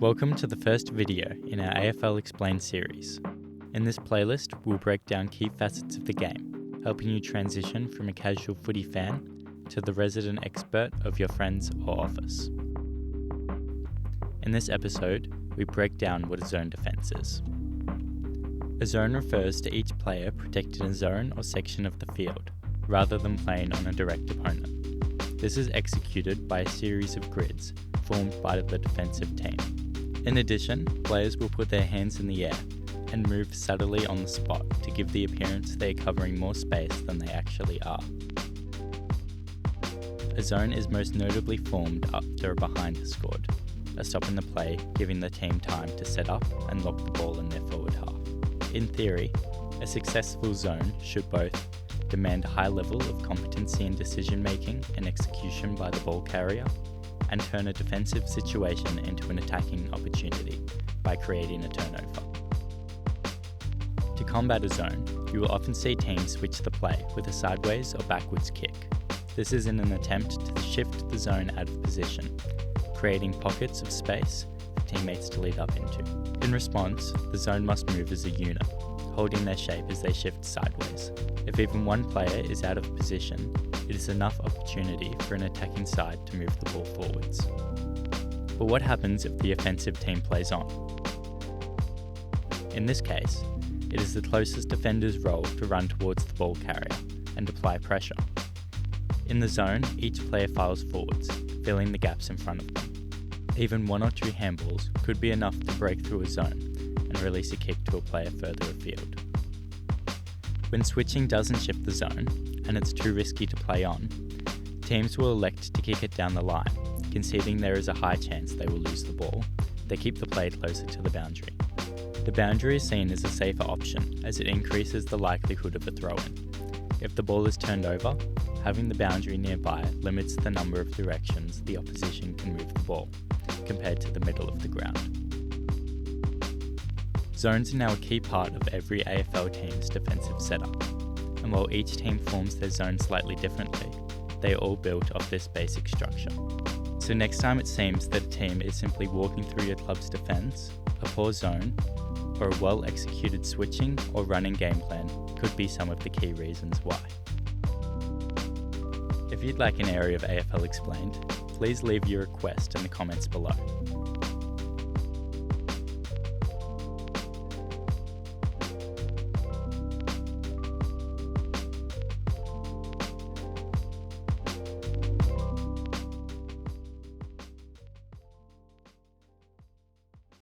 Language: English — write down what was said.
Welcome to the first video in our AFL Explained series. In this playlist, we'll break down key facets of the game, helping you transition from a casual footy fan to the resident expert of your friends or office. In this episode, we break down what a zone defence is. A zone refers to each player protecting a zone or section of the field, rather than playing on a direct opponent. This is executed by a series of grids formed by the defensive team. In addition, players will put their hands in the air and move subtly on the spot to give the appearance they are covering more space than they actually are. A zone is most notably formed after a behind is scored, a stop in the play giving the team time to set up and lock the ball in their forward half. In theory, a successful zone should both demand a high level of competency in decision making and execution by the ball carrier, and turn a defensive situation into an attacking opportunity by creating a turnover. To combat a zone, you will often see teams switch the play with a sideways or backwards kick. This is in an attempt to shift the zone out of position, creating pockets of space for teammates to lead up into. In response, the zone must move as a unit, holding their shape as they shift sideways. If even one player is out of position, it is enough opportunity for an attacking side to move the ball forwards. But what happens if the offensive team plays on? In this case, it is the closest defender's role to run towards the ball carrier and apply pressure. In the zone, each player files forwards, filling the gaps in front of them. Even one or two handballs could be enough to break through a zone and release a kick to a player further afield. When switching doesn't shift the zone, and it's too risky to play on, teams will elect to kick it down the line, conceding there is a high chance they will lose the ball. They keep the play closer to the boundary. The boundary is seen as a safer option as it increases the likelihood of a throw-in. If the ball is turned over, having the boundary nearby limits the number of directions the opposition can move the ball, compared to the middle of the ground. Zones are now a key part of every AFL team's defensive setup, and while each team forms their zone slightly differently, they are all built off this basic structure. So next time it seems that a team is simply walking through your club's defence, a poor zone, or a well-executed switching or running game plan could be some of the key reasons why. If you'd like an area of AFL explained, please leave your request in the comments below.